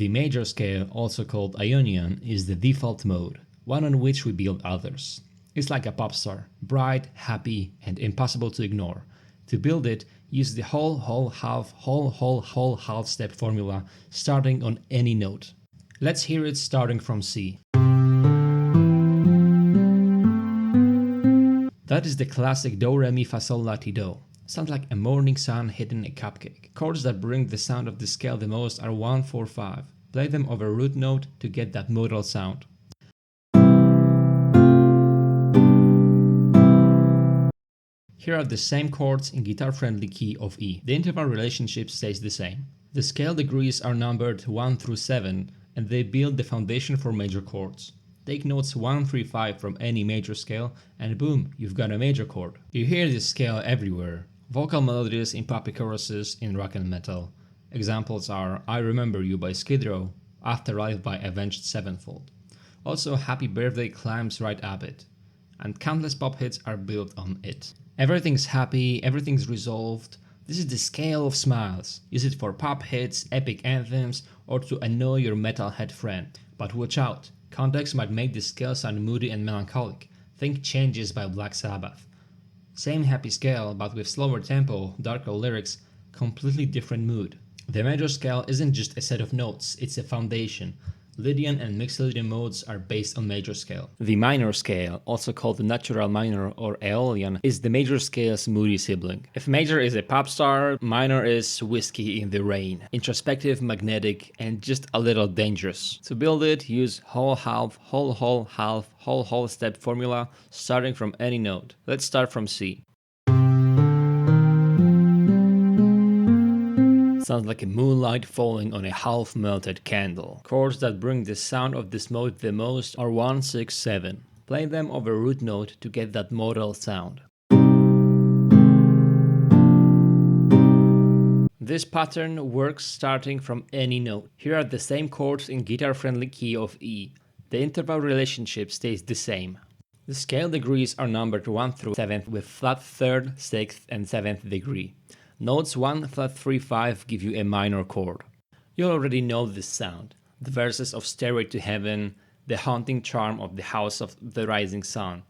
The major scale, also called Ionian, is the default mode, one on which we build others. It's like a pop star, bright, happy, and impossible to ignore. To build it, use the whole, half step formula starting on any note. Let's hear it starting from C. That is the classic do, re, mi, fa, sol, la, ti, do. Sounds like a morning sun hitting a cupcake. Chords that bring the sound of the scale the most are 1, 4, 5. Play them over root note to get that modal sound. Here are the same chords in guitar-friendly key of E. The interval relationship stays the same. The scale degrees are numbered 1 through 7 and they build the foundation for major chords. Take notes 1, 3, 5 from any major scale and boom, you've got a major chord. You hear this scale everywhere. Vocal melodies in poppy choruses in rock and metal. Examples are I Remember You by Skid Row, Afterlife by Avenged Sevenfold. Also Happy Birthday climbs right up it. And countless pop hits are built on it. Everything's happy, everything's resolved. This is the scale of smiles. Use it for pop hits, epic anthems, or to annoy your metalhead friend. But watch out, context might make the scale sound moody and melancholic. Think Changes by Black Sabbath. Same happy scale, but with slower tempo, darker lyrics, completely different mood. The major scale isn't just a set of notes, it's a foundation. Lydian and Mixolydian modes are based on major scale. The minor scale, also called the natural minor or Aeolian, is the major scale's moody sibling. If major is a pop star, minor is whiskey in the rain. Introspective, magnetic, and just a little dangerous. To build it, use whole half, whole step formula starting from any note. Let's start from C. Sounds like a moonlight falling on a half-melted candle. Chords that bring the sound of this mode the most are 1, 6, 7. Play them over root note to get that modal sound. This pattern works starting from any note. Here are the same chords in guitar-friendly key of E. The interval relationship stays the same. The scale degrees are numbered 1 through 7th with flat 3rd, 6th, and 7th degree. Notes 1, flat 3, 5 give you a minor chord. You already know this sound. The verses of Stairway to Heaven, the haunting charm of the House of the Rising Sun.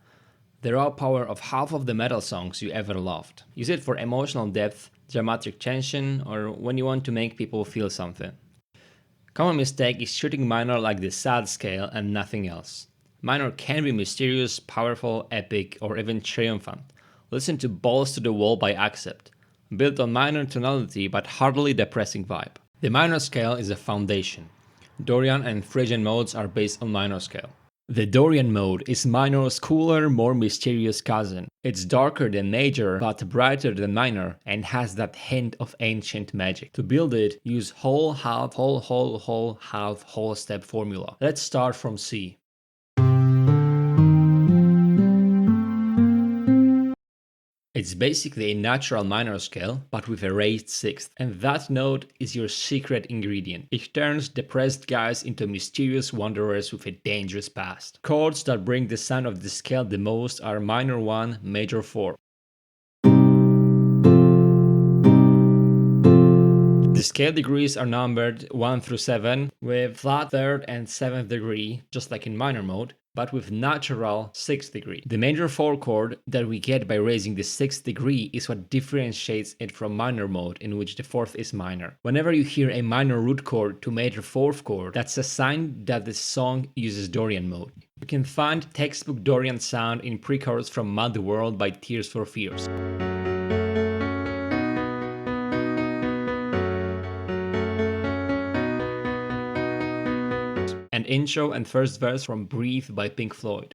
The raw power of half of the metal songs you ever loved. Use it for emotional depth, dramatic tension, or when you want to make people feel something. Common mistake is treating minor like the sad scale and nothing else. Minor can be mysterious, powerful, epic, or even triumphant. Listen to Balls to the Wall by Accept. Built on minor tonality but hardly depressing vibe. The minor scale is a foundation. Dorian and Phrygian modes are based on minor scale. The Dorian mode is minor's cooler, more mysterious cousin. It's darker than major but brighter than minor and has that hint of ancient magic. To build it, use whole, half, whole step formula. Let's start from C. It's basically a natural minor scale, but with a raised 6th, and that note is your secret ingredient. It turns depressed guys into mysterious wanderers with a dangerous past. Chords that bring the sound of the scale the most are minor 1, major 4. The scale degrees are numbered 1 through 7, with flat 3rd and 7th degree, just like in minor mode, but with natural 6th degree. The major 4 chord that we get by raising the 6th degree is what differentiates it from minor mode, in which the 4th is minor. Whenever you hear a minor root chord to major 4th chord, that's a sign that the song uses Dorian mode. You can find textbook Dorian sound in pre-chorus from Mad World by Tears for Fears. And intro and first verse from Breathe by Pink Floyd.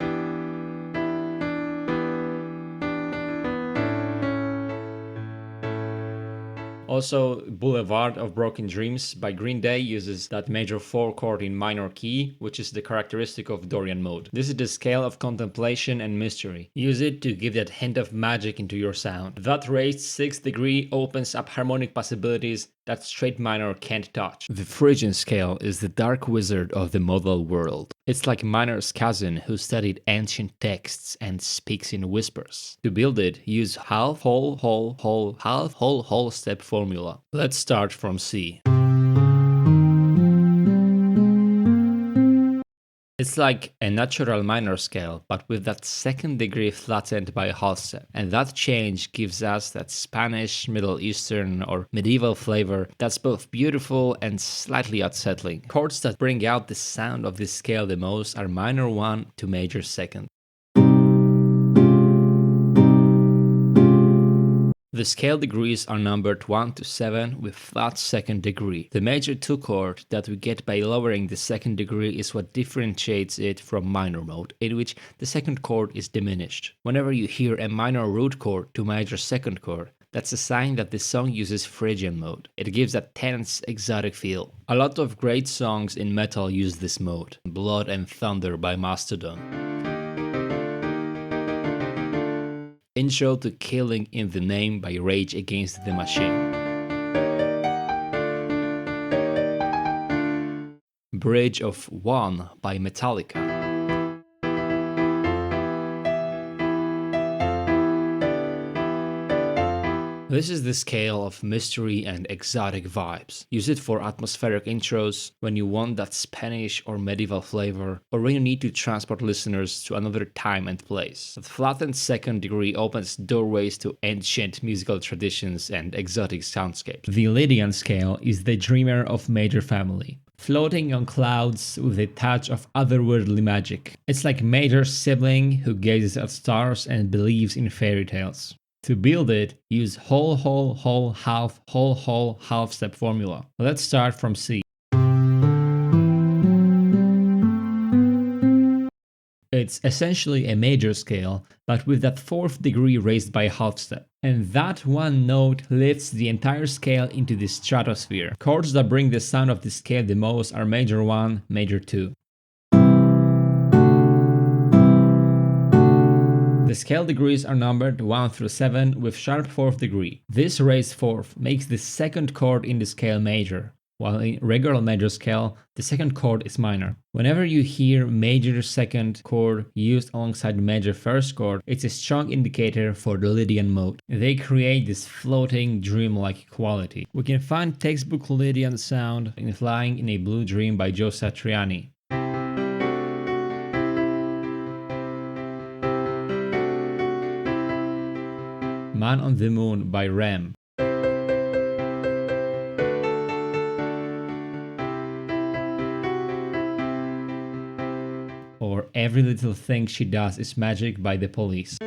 Also, Boulevard of Broken Dreams by Green Day uses that major 4 chord in minor key, which is the characteristic of Dorian mode. This is the scale of contemplation and mystery. Use it to give that hint of magic into your sound. That raised 6th degree opens up harmonic possibilities that straight minor can't touch. The Phrygian scale is the dark wizard of the modal world. It's like minor's cousin who studied ancient texts and speaks in whispers. To build it, use half, whole step formula. Let's start from C. It's like a natural minor scale, but with that second degree flattened by a half step. And that change gives us that Spanish, Middle Eastern, or medieval flavor that's both beautiful and slightly unsettling. Chords that bring out the sound of this scale the most are minor 1 to major 2nd. The scale degrees are numbered 1 to 7 with flat 2nd degree. The major 2 chord that we get by lowering the 2nd degree is what differentiates it from minor mode, in which the 2nd chord is diminished. Whenever you hear a minor root chord to major 2nd chord, that's a sign that the song uses Phrygian mode. It gives that tense, exotic feel. A lot of great songs in metal use this mode. Blood and Thunder by Mastodon. Intro to Killing in the Name by Rage Against the Machine. Bridge of One by Metallica. This is the scale of mystery and exotic vibes. Use it for atmospheric intros, when you want that Spanish or medieval flavor, or when you need to transport listeners to another time and place. The flattened 2nd degree opens doorways to ancient musical traditions and exotic soundscapes. The Lydian scale is the dreamer of major family, floating on clouds with a touch of otherworldly magic. It's like major sibling who gazes at stars and believes in fairy tales. To build it, use whole, whole, whole, half, whole, whole, half step formula. Let's start from C. It's essentially a major scale, but with that 4th degree raised by a half step. And that one note lifts the entire scale into the stratosphere. Chords that bring the sound of the scale the most are major 1, major 2. The scale degrees are numbered 1 through 7 with sharp 4th degree. This raised 4th makes the 2nd chord in the scale major, while in regular major scale, the 2nd chord is minor. Whenever you hear major 2nd chord used alongside major 1st chord, it's a strong indicator for the Lydian mode. They create this floating, dreamlike quality. We can find textbook Lydian sound in Flying in a Blue Dream by Joe Satriani. Man on the Moon by Rem. Or Every Little Thing She Does Is Magic by The Police.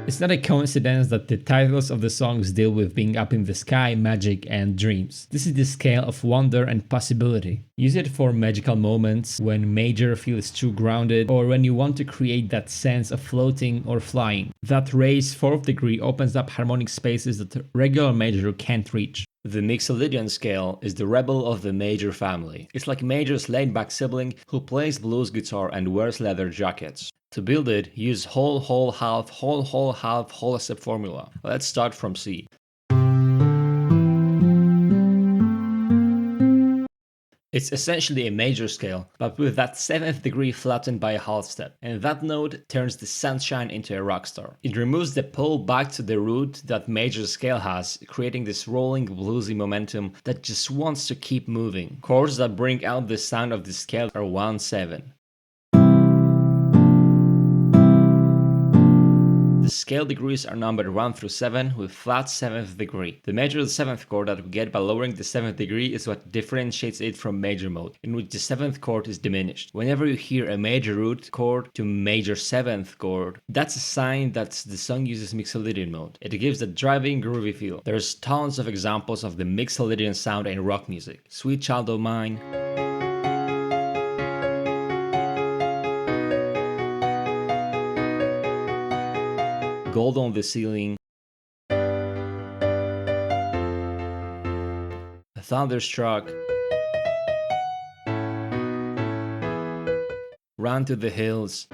It's not a coincidence that the titles of the songs deal with being up in the sky, magic, and dreams. This is the scale of wonder and possibility. Use it for magical moments, when major feels too grounded, or when you want to create that sense of floating or flying. That raised 4th degree opens up harmonic spaces that regular major can't reach. The Mixolydian scale is the rebel of the major family. It's like major's laid-back sibling who plays blues guitar and wears leather jackets. To build it, use whole, whole, half, whole, whole, half, whole step formula. Let's start from C. It's essentially a major scale, but with that 7th degree flattened by a half step, and that note turns the sunshine into a rock star. It removes the pull back to the root that major scale has, creating this rolling bluesy momentum that just wants to keep moving. Chords that bring out the sound of the scale are 1-7. The scale degrees are numbered 1 through 7 with flat 7th degree. The major 7th chord that we get by lowering the 7th degree is what differentiates it from major mode, in which the 7th chord is diminished. Whenever you hear a major root chord to major 7th chord, that's a sign that the song uses Mixolydian mode. It gives that driving, groovy feel. There's tons of examples of the Mixolydian sound in rock music. Sweet Child O' Mine, Gold on the Ceiling, Thunderstruck, Run to the Hills.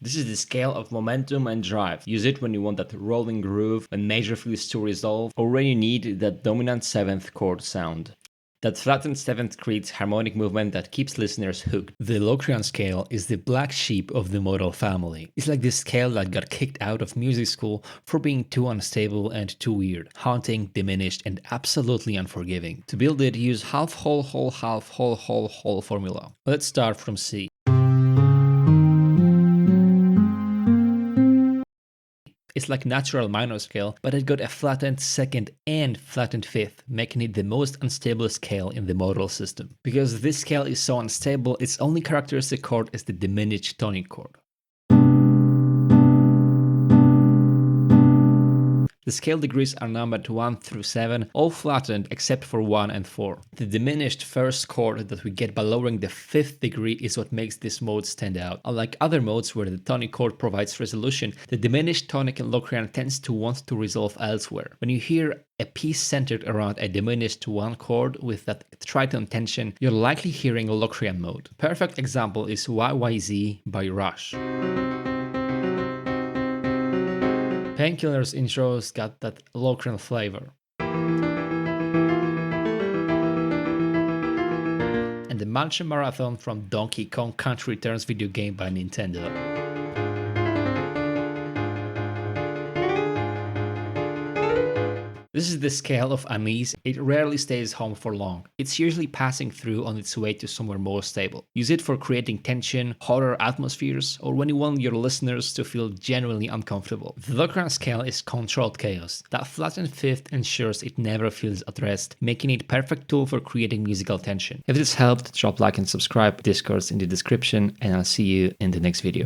This is the scale of momentum and drive. Use it when you want that rolling groove, when major feels to resolve, or when you need that dominant 7th chord sound. That flattened 7th creates harmonic movement that keeps listeners hooked. The Locrian scale is the black sheep of the modal family. It's like this scale that got kicked out of music school for being too unstable and too weird, haunting, diminished, and absolutely unforgiving. To build it, use half whole whole half whole whole whole formula. Let's start from C. It's like natural minor scale, but it got a flattened 2nd and flattened 5th, making it the most unstable scale in the modal system. Because this scale is so unstable, its only characteristic chord is the diminished tonic chord. The scale degrees are numbered 1 through 7, all flattened except for 1 and 4. The diminished first chord that we get by lowering the 5th degree is what makes this mode stand out. Unlike other modes where the tonic chord provides resolution, the diminished tonic in Locrian tends to want to resolve elsewhere. When you hear a piece centered around a diminished 1 chord with that tritone tension, you're likely hearing Locrian mode. Perfect example is YYZ by Rush. Painkiller's intros got that Locrian flavor. And the Mansion Marathon from Donkey Kong Country Returns video game by Nintendo. This is the scale of unease. It rarely stays home for long. It's usually passing through on its way to somewhere more stable. Use it for creating tension, horror atmospheres, or when you want your listeners to feel genuinely uncomfortable. The Locrian scale is controlled chaos. That flattened 5th ensures it never feels at rest, making it a perfect tool for creating musical tension. If this helped, drop like and subscribe, Discord's in the description, and I'll see you in the next video.